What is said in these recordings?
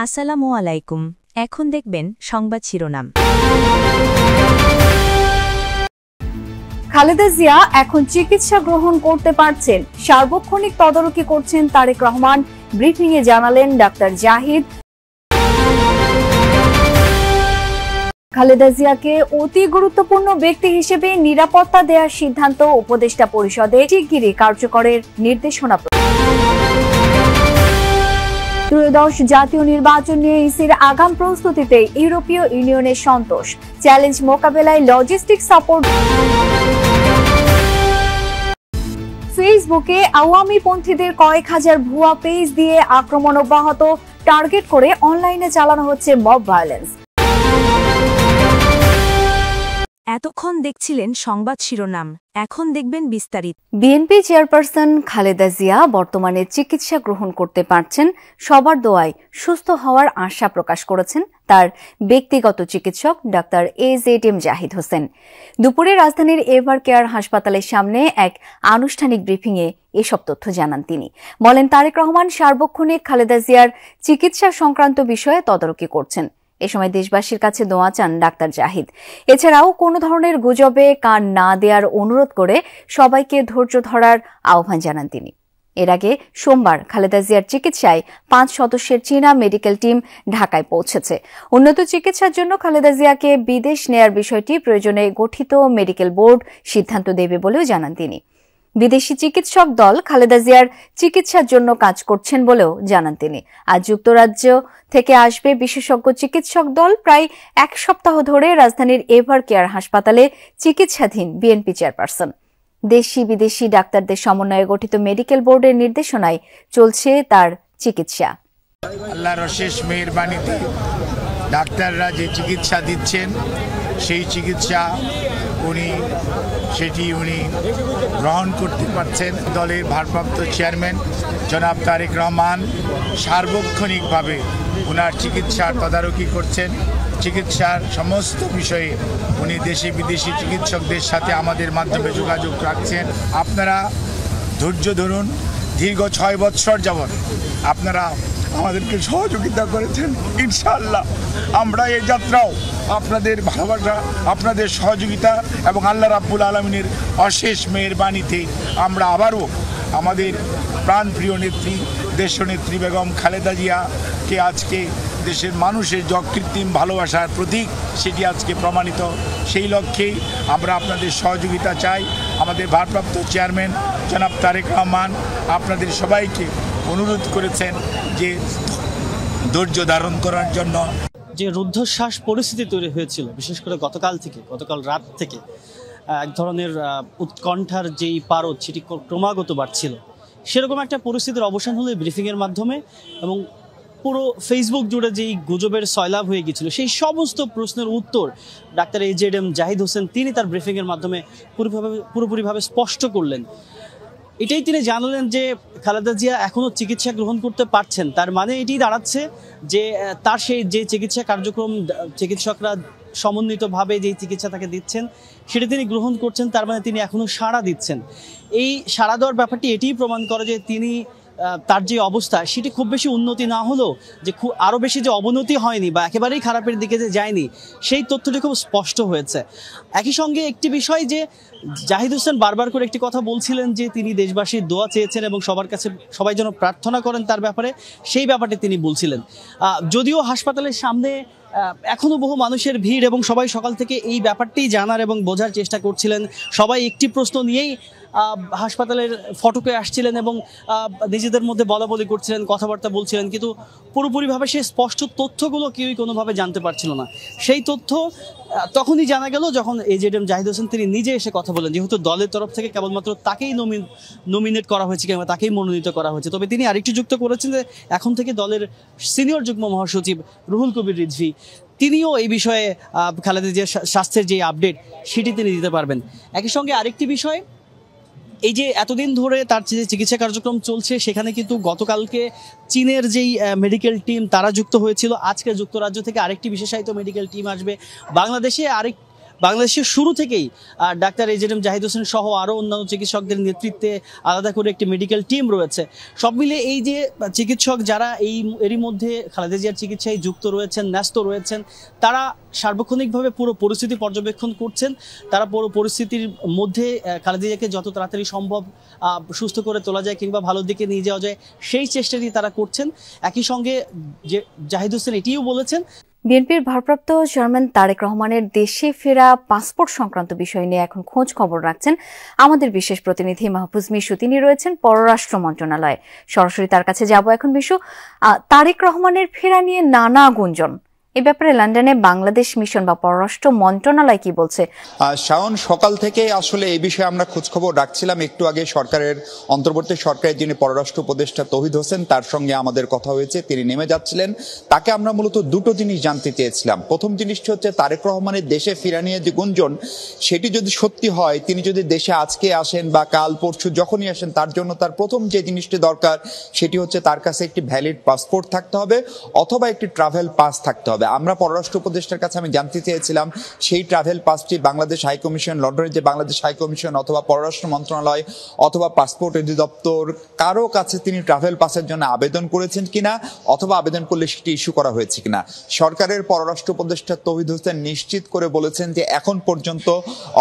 আসসালামু আলাইকুম। এখন দেখবেন সংবাদ শিরোনাম। খালেদা জিয়া এখন চিকিৎসা গ্রহণ করতে পারছেন, সার্বক্ষণিক তদারকি করছেন তারেক রহমান, ব্রিফিংয়ে জানালেন ডাক্তার জাহিদ। খালেদা জিয়াকে অতি গুরুত্বপূর্ণ ব্যক্তি হিসেবে নিরাপত্তা দেওয়ার সিদ্ধান্ত উপদেষ্টা পরিষদে শিগগিরই কার্যকরের নির্দেশনা। ত্রয়োদশ জাতীয় নির্বাচন নিয়ে ইসির আগাম প্রস্তুতিতে ইউরোপীয় ইউনিয়নের সন্তোষ, চ্যালেঞ্জ মোকাবেলায় লজিস্টিক সাপোর্ট। ফেসবুকে আওয়ামী পন্থীদের কয়েক হাজার ভুয়া পেজ দিয়ে আক্রমণ অব্যাহত, টার্গেট করে অনলাইনে চালানো হচ্ছে মব ভায়োলেন্স। এতক্ষণ দেখছিলেন সংবাদ শিরোনাম, এখন দেখবেন বিস্তারিত। বিএনপি চেয়ারপারসন খালেদা জিয়া বর্তমানে চিকিৎসা গ্রহণ করতে পারছেন, সবার দোয়ায় সুস্থ হওয়ার আশা প্রকাশ করেছেন তার ব্যক্তিগত চিকিৎসক ডাক্তার AZM জাহিদ হোসেন। দুপুরে রাজধানীর এভার কেয়ার হাসপাতালের সামনে এক আনুষ্ঠানিক ব্রিফিংয়ে এসব তথ্য জানান তিনি। বলেন, তারেক রহমান সার্বক্ষণিক খালেদা জিয়ার চিকিৎসা সংক্রান্ত বিষয়ে তদারকি করছেন। এ সময় দেশবাসীর কাছে দোয়া চান ডাক্তার জাহিদ। এছাড়াও কোনো ধরনের গুজবে কান না দেওয়ার অনুরোধ করে সবাইকে ধৈর্য ধরার আহ্বান জানান তিনি। এর আগে সোমবার খালেদা জিয়ার চিকিৎসায় 5 সদস্যের চীনা মেডিকেল টিম ঢাকায় পৌঁছেছে। উন্নত চিকিৎসার জন্য খালেদা জিয়াকে বিদেশ নেয়ার বিষয়টি প্রয়োজনে গঠিত মেডিকেল বোর্ড সিদ্ধান্ত দেবে বলেও জানান তিনি। বিদেশি চিকিৎসক দল খালেদা জিয়ার চিকিৎসার জন্য কাজ করছেন বলেও জানান তিনি। আজ যুক্তরাজ্য থেকে আসবে বিশেষজ্ঞ চিকিৎসক দল। প্রায় 1 সপ্তাহ ধরে রাজধানীর এভার কেয়ার হাসপাতালে চিকিৎসাধীন বিএনপি চেয়ারপারসন। দেশি বিদেশি ডাক্তারদের সমন্বয়ে গঠিত মেডিকেল বোর্ডের নির্দেশনায় চলছে তার চিকিৎসা। আল্লাহর অশেষ মেহেরবানিতে ডাক্তাররা যে চিকিৎসা দিচ্ছেন সেই চিকিৎসা উনি গ্রহণ করতে পারছেন। দলের ভারপ্রাপ্ত চেয়ারম্যান জনাব তারেক রহমান সার্বক্ষণিকভাবে ওনার চিকিৎসার তদারকি করছেন। চিকিৎসার সমস্ত বিষয়ে উনি দেশি বিদেশি চিকিৎসকদের সাথে আমাদের মাধ্যমে যোগাযোগ রাখছেন। আপনারা ধৈর্য ধরুন। দীর্ঘ 6 বৎসর যাবৎ আপনারা আমাদেরকে সহযোগিতা করেছেন। ইনশাআল্লাহ আমরা এই যাত্রাও আপনাদের ভালোবাসা, আপনাদের সহযোগিতা এবং আল্লাহ রাব্বুল আলামিনের অশেষ মেহেরবানিতে আমরা আবারও আমাদের প্রাণপ্রিয় নেত্রী দেশনেত্রী বেগম খালেদা জিয়াকে আজকে দেশের মানুষের যে অকৃত্রিম ভালোবাসার প্রতীক সেটি আজকে প্রমাণিত। সেই লক্ষ্যেই আমরা আপনাদের সহযোগিতা চাই। আমাদের ভারপ্রাপ্ত চেয়ারম্যান জনাব তারেক রহমান আপনাদের সবাইকে অনুরোধ করেছেন যে ধৈর্য ধারণ করার জন্য। যে রুদ্ধশ্বাস পরিস্থিতি তৈরি হয়েছিল বিশেষ করে গতকাল রাত থেকে এক ধরনের উৎকণ্ঠার যেই পারদ সেটি ক্রমাগত বাড়ছিল, সেরকম একটা পরিস্থিতির অবসান হলো ব্রিফিংয়ের মাধ্যমে। এবং পুরো ফেসবুক জুড়ে যেই গুজবের সয়লাভ হয়ে গিয়েছিল সেই সমস্ত প্রশ্নের উত্তর ডাক্তার AZM জাহিদ হোসেন তিনি তার ব্রিফিংয়ের মাধ্যমে পুরোপুরিভাবে স্পষ্ট করলেন। এটাই তিনি জানালেন যে খালেদা জিয়া এখনও চিকিৎসা গ্রহণ করতে পারছেন। তার মানে এটি দাঁড়াচ্ছে যে তার সেই যে চিকিৎসা কার্যক্রম চিকিৎসকরা সমন্বিতভাবে যেই চিকিৎসা তাকে দিচ্ছেন সেটি তিনি গ্রহণ করছেন। তার মানে তিনি এখনও সাড়া দিচ্ছেন। এই সাড়া দেওয়ার ব্যাপারটি এটিই প্রমাণ করে যে তিনি তার যে অবস্থা সেটি খুব বেশি উন্নতি না হলেও যে আরও বেশি যে অবনতি হয়নি বা একেবারেই খারাপের দিকে যে যায়নি সেই তথ্যটি খুব স্পষ্ট হয়েছে। একই সঙ্গে একটি বিষয় যে জাহিদ হোসেন বারবার করে একটি কথা বলছিলেন যে তিনি দেশবাসীর দোয়া চেয়েছেন এবং সবার কাছে সবাই যেন প্রার্থনা করেন তার ব্যাপারে, সেই ব্যাপারটি তিনি বলছিলেন। যদিও হাসপাতালের সামনে এখনও বহু মানুষের ভিড় এবং সবাই সকাল থেকে এই ব্যাপারটি জানার এবং বোঝার চেষ্টা করছিলেন। সবাই একটি প্রশ্ন নিয়েই হাসপাতালের ফটকে আসছিলেন এবং নিজেদের মধ্যে বলাবলি করছিলেন, কথাবার্তা বলছিলেন, কিন্তু পুরোপুরিভাবে সেই স্পষ্ট তথ্যগুলো কেউই কোনোভাবে জানতে পারছিল না। সেই তথ্য তখনই জানা গেল যখন AZM জাহিদ হোসেন তিনি নিজে এসে কথা বলেন। যেহেতু দলের তরফ থেকে কেবলমাত্র তাকেই নমিনেট করা হয়েছে কিংবা তাকেই মনোনীত করা হয়েছে, তবে তিনি আরেকটি যুক্ত করেছেন যে এখন থেকে দলের সিনিয়র যুগ্ম মহাসচিব রুহুল কবির রিজভী তিনিও এই বিষয়ে খালেদা জিয়ার স্বাস্থ্যের যে আপডেট সেটি তিনি দিতে পারবেন। একই সঙ্গে আরেকটি বিষয়, এই যে এতদিন ধরে তার যে চিকিৎসা কার্যক্রম চলছে সেখানে কিন্তু গতকালকে চীনের যেই মেডিকেল টিম তারা যুক্ত হয়েছিল। আজকে যুক্তরাজ্য থেকে আরেকটি বিশেষায়িত মেডিকেল টিম আসবে বাংলাদেশে। বাংলাদেশের শুরু থেকেই ডাক্তার এজেডএম জাহিদ হোসেন সহ আরও অন্যান্য চিকিৎসকদের নেতৃত্বে আলাদা করে একটি মেডিকেল টিম রয়েছে। সব মিলে এই যে চিকিৎসক যারা এরই মধ্যে খালেদা জিয়ার চিকিৎসায় যুক্ত রয়েছেন, ন্যস্ত রয়েছেন, তারা সার্বক্ষণিকভাবে পুরো পরিস্থিতি পর্যবেক্ষণ করছেন। তারা পুরো পরিস্থিতির মধ্যে খালেদা জিয়াকে যত তাড়াতাড়ি সম্ভব সুস্থ করে তোলা যায় কিংবা ভালোর দিকে নিয়ে যাওয়া যায় সেই চেষ্টাটি তারা করছেন। একই সঙ্গে যে জাহিদ হোসেন এটিও বলেছেন, বিএনপির ভারপ্রাপ্ত চেয়ারম্যান তারেক রহমানের দেশে ফেরা পাসপোর্ট সংক্রান্ত বিষয় নিয়ে এখন খোঁজ খবর রাখছেন আমাদের বিশেষ প্রতিনিধি মাহফুজ মিশু। তিনি রয়েছেন পররাষ্ট্র মন্ত্রণালয়ে। সরাসরি তার কাছে যাব এখন। মিশু, তারেক রহমানের ফেরা নিয়ে নানা গুঞ্জন, এ ব্যাপারে লন্ডনে বাংলাদেশ মিশন বা পররাষ্ট্র মন্ত্রণালয় কি বলছে? শাওন, সকাল থেকে আসলে এই বিষয়ে আমরা খোঁজখবর রাখছিলাম। একটু আগে সরকারের অন্তর্বর্তী সরকারের যিনি পররাষ্ট্র উপদেষ্টা তৌহিদ হোসেন, তার সঙ্গে আমাদের কথা হয়েছে। তিনি নেমে যাচ্ছিলেন। তাকে আমরা মূলত দুটো জিনিস জানতে চেয়েছিলাম। প্রথম জিনিসটি হচ্ছে তারেক রহমানের দেশে ফেরা নিয়ে যে গুঞ্জন, সেটি যদি সত্যি হয়, তিনি যদি দেশে আজকে আসেন বা কাল পরশু যখনই আসেন, তার জন্য তার প্রথম যে জিনিসটি দরকার সেটি হচ্ছে তার কাছে একটি ভ্যালিড পাসপোর্ট থাকতে হবে অথবা একটি ট্রাভেল পাস থাকতে হবে। আমরা পররাষ্ট্র উপদেষ্টার কাছে আমি জানতে চেয়েছিলাম সেই ট্রাভেল পাসটি বাংলাদেশ হাইকমিশন, লন্ডনের যে বাংলাদেশ হাইকমিশন অথবা পররাষ্ট্র মন্ত্রণালয় অথবা পাসপোর্ট অধিদপ্তর কারো কাছে তিনি ট্রাভেল পাসের জন্য আবেদন করেছেন কিনা অথবা আবেদন করলে সেটি ইস্যু করা হয়েছে কিনা। সরকারের পররাষ্ট্র উপদেষ্টা তৌহিদ হোসেন নিশ্চিত করে বলেছেন যে এখন পর্যন্ত,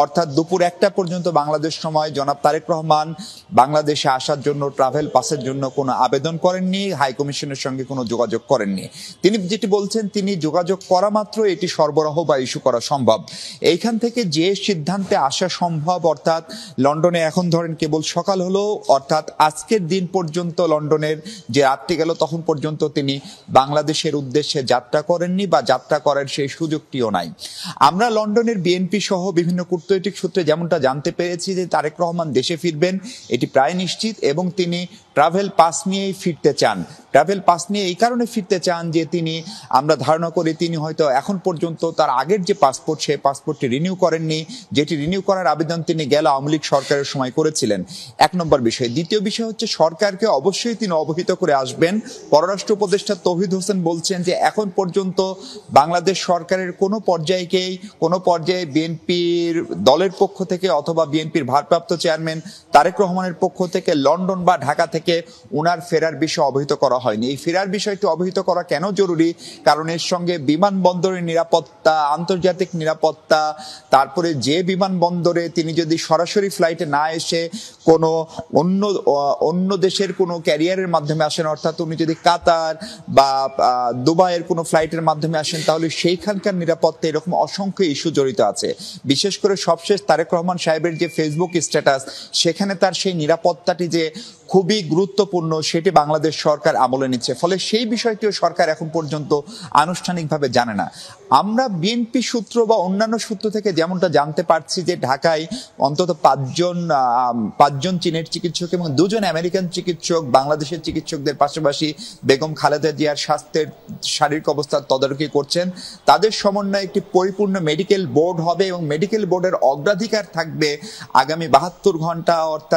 অর্থাৎ দুপুর 1টা পর্যন্ত বাংলাদেশ সময়, জনাব তারেক রহমান বাংলাদেশে আসার জন্য ট্রাভেল পাসের জন্য কোনো আবেদন করেননি, হাইকমিশনের সঙ্গে কোনো যোগাযোগ করেননি। তিনি যেটি বলছেন, তিনি যোগাযোগ করা মাত্র এটি সরবরাহ বা ইস্যু করা সম্ভব। এইখান থেকে যে সিদ্ধান্তে আসা সম্ভব, অর্থাৎ লন্ডনে এখন ধরেন কেবল সকাল হলো, অর্থাৎ আজকের দিন পর্যন্ত লন্ডনের যে রাত্রি গেল তখন পর্যন্ত তিনি বাংলাদেশের উদ্দেশ্যে যাত্রা করেননি বা যাত্রা করার সেই সুযোগটিও নাই। আমরা লন্ডনের বিএনপি সহ বিভিন্ন কূটনৈতিক সূত্রে যেমনটা জানতে পেরেছি যে তারেক রহমান দেশে ফিরবেন এটি প্রায় নিশ্চিত এবং তিনি ট্রাভেল পাস নিয়েই ফিরতে চান। ট্রাভেল পাস নিয়ে এই কারণে ফিরতে চান যে তিনি, আমরা ধারণা করি তিনি হয়তো এখন পর্যন্ত তার আগের যে পাসপোর্ট সেই পাসপোর্টটি রিনিউ করেননি, যেটি রিনিউ করার আবেদন তিনি গেল আওয়ামী লীগ সরকারের সময় করেছিলেন। এক নম্বর বিষয়। দ্বিতীয় বিষয় হচ্ছে সরকারকে অবশ্যই তিনি অবহিত করে আসবেন। পররাষ্ট্র উপদেষ্টা তৌহিদ হোসেন বলছেন যে এখন পর্যন্ত বাংলাদেশ সরকারের কোনো পর্যায়ে বিএনপির দলের পক্ষ থেকে অথবা বিএনপির ভারপ্রাপ্ত চেয়ারম্যান তারেক রহমানের পক্ষ থেকে লন্ডন বা ঢাকা থেকে উনার ফেরার বিষয়ে অবহিত করা হয়নি। এই ফেরার বিষয়টি অবহিত করা কেন জরুরি? কারণ এর সঙ্গে বিমানবন্দরের নিরাপত্তা, আন্তর্জাতিক নিরাপত্তা, তারপরে যে বিমানবন্দরে তিনি যদি সরাসরি ফ্লাইটে না এসে কোনো অন্য দেশের কোনো ক্যারিয়ারের মাধ্যমে আসেন, অর্থাৎ উনি যদি কাতার বা দুবাইয়ের কোনো ফ্লাইটের মাধ্যমে আসেন, তাহলে সেইখানকার নিরাপত্তা, এরকম অসংখ্য ইস্যু জড়িত আছে। বিশেষ করে সবশেষ তারেক রহমান সাহেবের যে ফেসবুক স্ট্যাটাস, সেখানে তার সেই নিরাপত্তাটি যে খুবই গুরুত্বপূর্ণ সেটি বাংলাদেশ সরকার আমলে নিচ্ছে। ফলে সেই বিষয়টিও সরকার এখন পর্যন্ত আনুষ্ঠানিকভাবে জানে না। আমরা বিএনপি সূত্র বা অন্যান্য সূত্র থেকে যেমনটা জানতে পারছি যে ঢাকায় অন্তত পাঁচজন চীনের চিকিৎসক এবং 2জন আমেরিকান চিকিৎসক বাংলাদেশের চিকিৎসকদের পাশাপাশি বেগম খালেদা জিয়ার স্বাস্থ্যের শারীরিক অবস্থার তদারকি করছেন। তাদের সমন্বয়ে একটি পরিপূর্ণ মেডিকেল বোর্ড হবে এবং মেডিকেল বোর্ডের অগ্রাধিকার থাকবে আগামী 72 ঘন্টা, অর্থাৎ